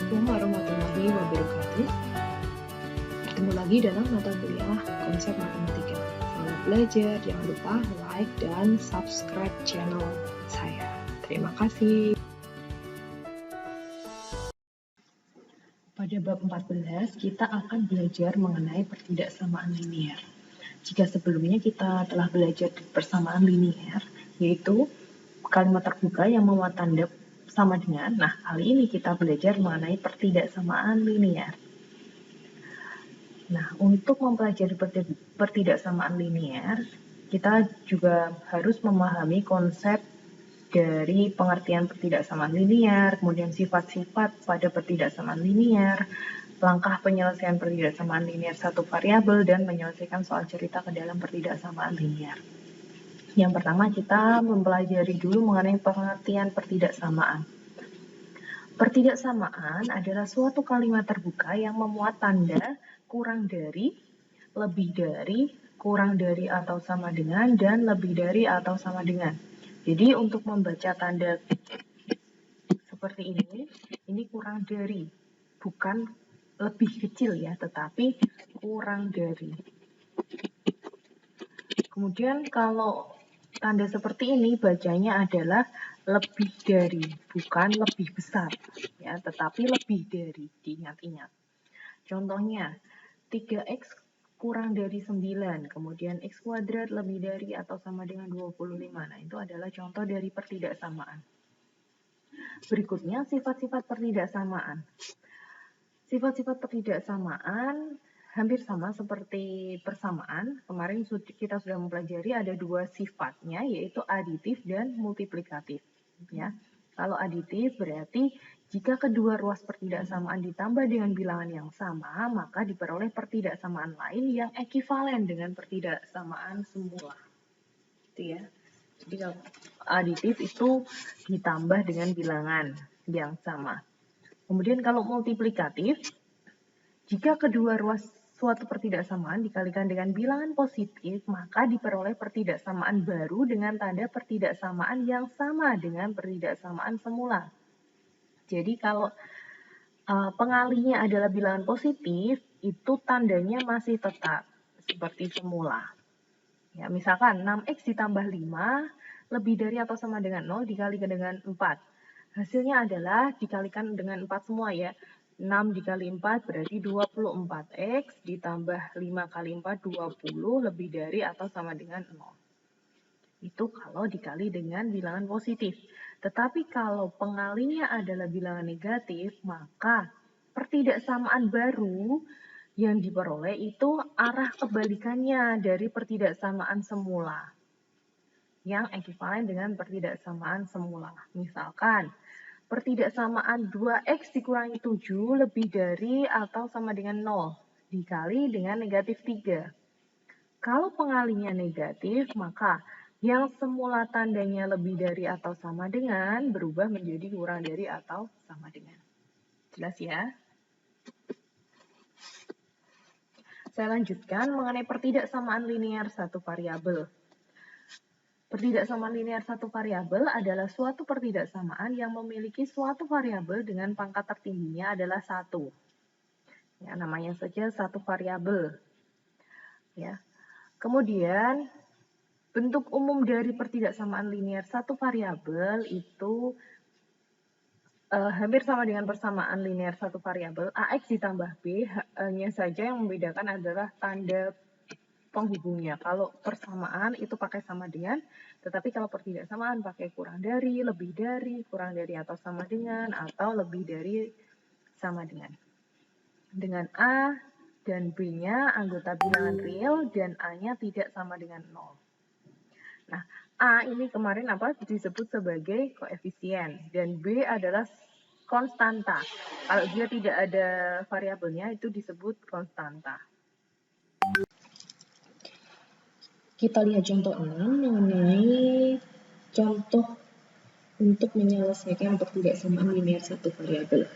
Assalamualaikum warahmatullahi wabarakatuh. Bertemu lagi dalam mata kuliah konsep matematika. Selamat belajar, jangan lupa like dan subscribe channel saya. Terima kasih. Pada bab 14, kita akan belajar mengenai pertidaksamaan linear. Jika sebelumnya kita telah belajar persamaan linear, yaitu kalimat terbuka yang memuat tanda sama dengan. Nah, kali ini kita belajar mengenai pertidaksamaan linear. Nah, untuk mempelajari pertidaksamaan linear, kita juga harus memahami konsep dari pengertian pertidaksamaan linear, kemudian sifat-sifat pada pertidaksamaan linear, langkah penyelesaian pertidaksamaan linear satu variabel, dan menyelesaikan soal cerita ke dalam pertidaksamaan linear. Yang pertama, kita mempelajari dulu mengenai pengertian pertidaksamaan. Pertidaksamaan adalah suatu kalimat terbuka yang memuat tanda kurang dari, lebih dari, kurang dari atau sama dengan, dan lebih dari atau sama dengan. Jadi untuk membaca tanda seperti ini kurang dari, bukan lebih kecil ya, tetapi kurang dari. Kemudian kalau tanda seperti ini bacanya adalah lebih dari, bukan lebih besar ya, tetapi lebih dari, diingat-ingat. Contohnya 3x kurang dari 9, kemudian x kuadrat lebih dari atau sama dengan 25. Nah, itu adalah contoh dari pertidaksamaan. Berikutnya sifat-sifat pertidaksamaan. Sifat-sifat pertidaksamaan hampir sama seperti persamaan. Kemarin kita sudah mempelajari ada dua sifatnya, yaitu aditif dan multiplikatif. Ya. Kalau aditif berarti jika kedua ruas pertidaksamaan ditambah dengan bilangan yang sama, maka diperoleh pertidaksamaan lain yang ekivalen dengan pertidaksamaan semula. Itu ya. Jadi kalau aditif itu ditambah dengan bilangan yang sama. Kemudian kalau multiplikatif, jika kedua ruas suatu pertidaksamaan dikalikan dengan bilangan positif, maka diperoleh pertidaksamaan baru dengan tanda pertidaksamaan yang sama dengan pertidaksamaan semula. Jadi kalau pengalinya adalah bilangan positif, itu tandanya masih tetap seperti semula. Ya, misalkan 6x ditambah 5 lebih dari atau sama dengan 0 dikalikan dengan 4. Hasilnya adalah dikalikan dengan 4 semua ya. 6 dikali 4 berarti 24x ditambah 5 kali 4 20 lebih dari atau sama dengan 0. Itu kalau dikali dengan bilangan positif. Tetapi kalau pengalinya adalah bilangan negatif, maka pertidaksamaan baru yang diperoleh itu arah kebalikannya dari pertidaksamaan semula. Yang ekivalen dengan pertidaksamaan semula. Misalkan, pertidaksamaan 2x dikurangi 7 lebih dari atau sama dengan 0 dikali dengan negatif 3. Kalau pengalinya negatif, maka yang semula tandanya lebih dari atau sama dengan berubah menjadi kurang dari atau sama dengan. Jelas ya? Saya lanjutkan mengenai pertidaksamaan linear satu variabel. Pertidaksamaan linear satu variabel adalah suatu pertidaksamaan yang memiliki suatu variabel dengan pangkat tertingginya adalah 1. Ya, namanya saja satu variabel. Ya. Kemudian bentuk umum dari pertidaksamaan linear satu variabel itu hampir sama dengan persamaan linear satu variabel. AX ditambah B, hanya saja yang membedakan adalah tanda penghubungnya. Kalau persamaan itu pakai sama dengan, tetapi kalau pertidaksamaan pakai kurang dari, lebih dari, kurang dari atau sama dengan, atau lebih dari sama dengan. Dengan A dan B-nya anggota bilangan real dan A-nya tidak sama dengan 0. Nah, A ini kemarin disebut sebagai koefisien dan B adalah konstanta. Kalau dia tidak ada variabelnya itu disebut konstanta. Kita lihat contoh 6 mengenai contoh untuk menyelesaikan pertidaksamaan linear satu variabel.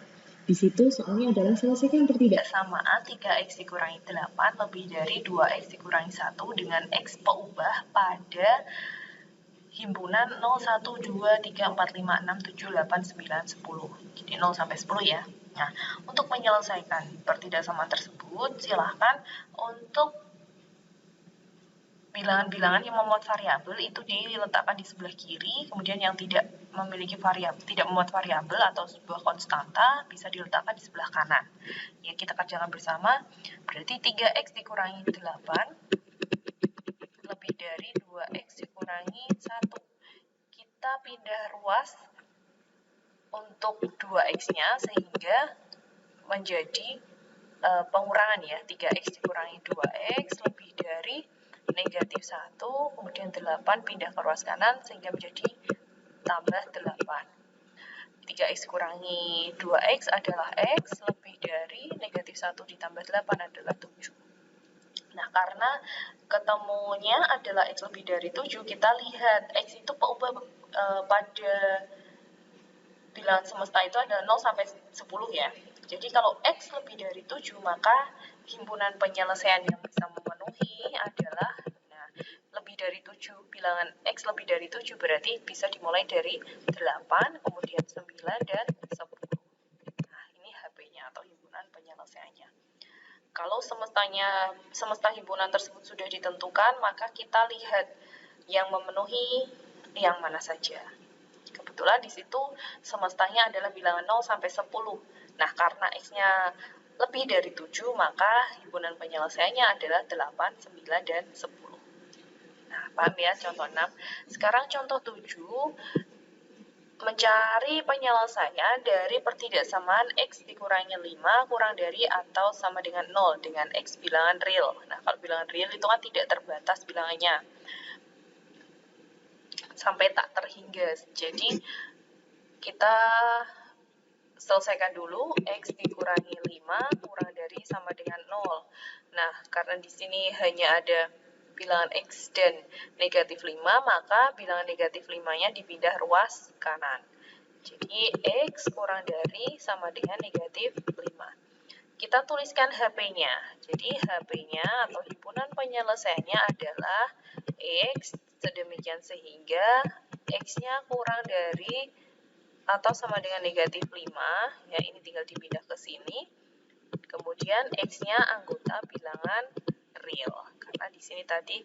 Di situ soalnya adalah selesaikan pertidaksamaan 3x dikurangi 8 lebih dari 2x dikurangi 1 dengan x peubah pada himpunan 0, 1, 2, 3, 4, 5, 6, 7, 8, 9, 10. Jadi 0 sampai 10 ya. Nah, untuk menyelesaikan pertidaksamaan tersebut, silahkan untuk bilangan-bilangan yang memuat variabel itu diletakkan di sebelah kiri, kemudian yang tidak memiliki variabel, tidak memuat variabel atau sebuah konstanta bisa diletakkan di sebelah kanan. Ya, kita kerjakan bersama. Berarti 3x dikurangi 8 lebih dari 2x dikurangi 1. Kita pindah ruas untuk 2x-nya sehingga menjadi pengurangan ya, 3x dikurangi 2x lebih dari negatif 1, kemudian 8 pindah ke ruas kanan sehingga menjadi tambah 8. 3x kurangi 2x adalah x, lebih dari negatif 1 ditambah 8 adalah 7. Nah, karena ketemunya adalah x lebih dari 7, kita lihat x itu pada bilangan semesta itu adalah 0 sampai 10 ya. Jadi kalau x lebih dari 7, maka himpunan penyelesaian yang bisa memenuhi adalah lebih dari 7. Bilangan x lebih dari 7 berarti bisa dimulai dari 8, kemudian 9, dan 10. Nah, ini HP-nya atau himpunan penyelesaiannya. Kalau semesta himpunan tersebut sudah ditentukan, maka kita lihat yang memenuhi yang mana saja. Kebetulan di situ semestanya adalah bilangan 0 sampai 10. Nah, karena x-nya lebih dari 7, maka himpunan penyelesaiannya adalah 8, 9, dan 10. Nah, paham ya contoh 6. Sekarang contoh 7, mencari penyelesaian dari pertidaksamaan x dikurangi 5 kurang dari atau sama dengan 0 dengan x bilangan real. Nah, kalau bilangan real itu kan tidak terbatas bilangannya sampai tak terhingga. Jadi kita selesaikan dulu x dikurangi 5 kurang dari sama dengan 0. Nah, karena di sini hanya ada bilangan x dan negatif 5, maka bilangan negatif 5-nya dipindah ruas kanan. Jadi x kurang dari sama dengan negatif 5. Kita tuliskan HP-nya. Jadi HP-nya atau himpunan penyelesaiannya adalah x sedemikian sehingga x-nya kurang dari atau sama dengan negatif 5. Ya, ini tinggal dipindah ke sini. Kemudian x-nya anggota bilangan real. Karena di sini tadi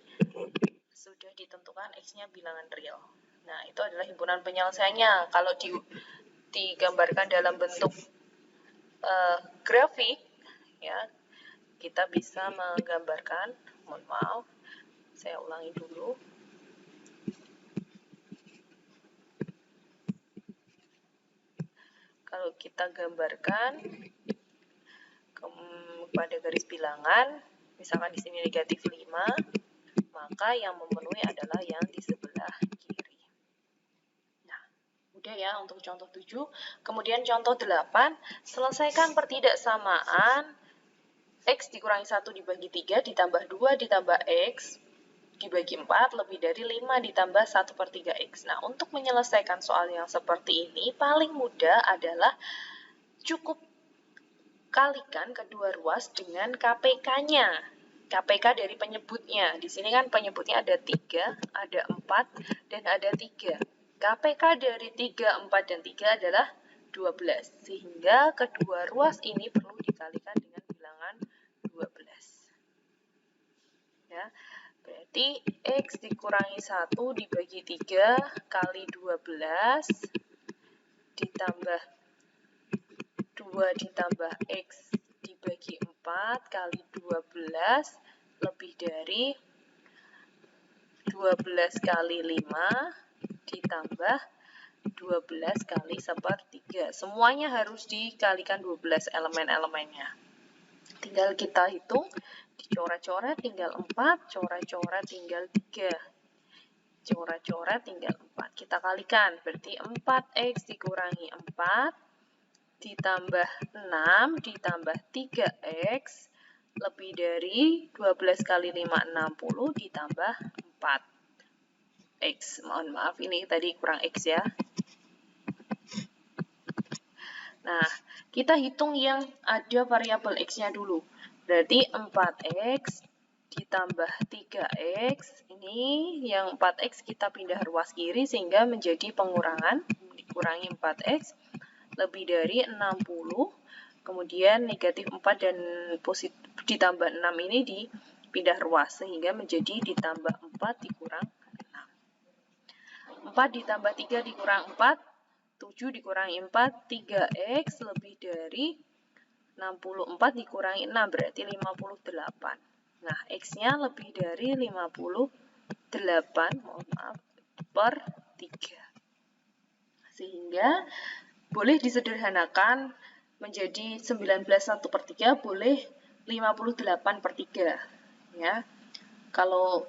sudah ditentukan x-nya bilangan real. Nah, itu adalah himpunan penyelesaiannya. Kalau digambarkan dalam bentuk grafik, ya, kita bisa menggambarkan, mohon maaf, saya ulangi dulu. Kalau kita gambarkan pada garis bilangan, misalkan di sini negatif 5, maka yang memenuhi adalah yang di sebelah kiri. Nah, udah ya untuk contoh 7. Kemudian contoh 8, selesaikan pertidaksamaan x dikurangi 1 dibagi 3 ditambah 2 ditambah x dibagi 4 lebih dari 5 ditambah 1/3x. Nah, untuk menyelesaikan soal yang seperti ini, paling mudah adalah cukup kalikan kedua ruas dengan KPK-nya. KPK dari penyebutnya. Di sini kan penyebutnya ada 3, ada 4, dan ada 3. KPK dari 3, 4, dan 3 adalah 12. Sehingga kedua ruas ini perlu dikalikan dengan bilangan 12. Ya. Berarti x dikurangi 1 dibagi 3 kali 12 ditambah 2 ditambah x dibagi 4 kali 12 lebih dari 12 kali 5 ditambah 12 kali 1/3. Semuanya harus dikalikan 12 elemen-elemennya. Tinggal kita hitung. Dicoret-coret tinggal 4, coret-coret tinggal 3. Coret-coret tinggal 4. Kita kalikan, berarti 4x dikurangi 4, ditambah 6, ditambah 3x, lebih dari 12 kali 5, 60, ditambah 4x. Mohon maaf, ini tadi kurang x ya. Nah, kita hitung yang ada variabel x-nya dulu. Berarti 4x ditambah 3x, ini ini yang 4x kita pindah ruas kiri sehingga menjadi pengurangan, dikurangi 4x lebih dari 60, kemudian negatif 4 dan positif ditambah 6 ini dipindah ruas sehingga menjadi ditambah 4 dikurang 6. 4 ditambah 3 dikurang 4, 7 dikurangi 4, 3x lebih dari 64 dikurangi 6 berarti 58. Nah, x-nya lebih dari 58, per 3. Sehingga boleh disederhanakan menjadi 19/1/3 boleh 58/3. Ya. Kalau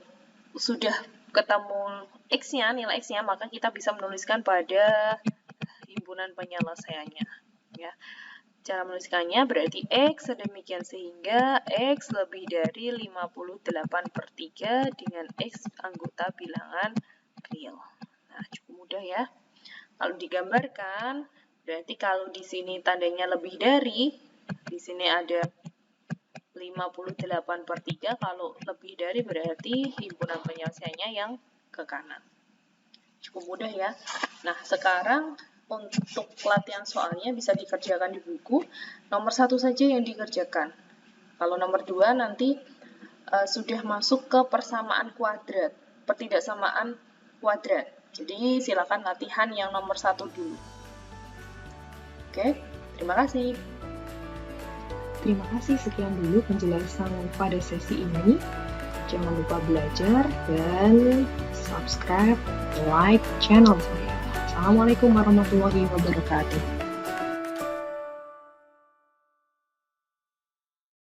sudah ketemu x-nya, nilai x-nya, maka kita bisa menuliskan pada himpunan penyelesaiannya. Ya. Cara menuliskannya berarti X sedemikian sehingga X lebih dari 58/3 dengan X anggota bilangan real. Nah, cukup mudah ya. Kalau digambarkan, berarti kalau di sini tandanya lebih dari, di sini ada 58/3, kalau lebih dari berarti himpunan penyelesaiannya yang ke kanan. Cukup mudah ya. Nah, sekarang untuk latihan soalnya bisa dikerjakan di buku. Nomor 1 saja yang dikerjakan. Kalau nomor 2 nanti sudah masuk ke persamaan kuadrat, pertidaksamaan kuadrat. Jadi silakan latihan yang nomor 1 dulu. Oke, terima kasih. Terima kasih, sekian dulu penjelasan pada sesi ini. Jangan lupa belajar dan subscribe, like channel saya. Assalamualaikum warahmatullahi wabarakatuh.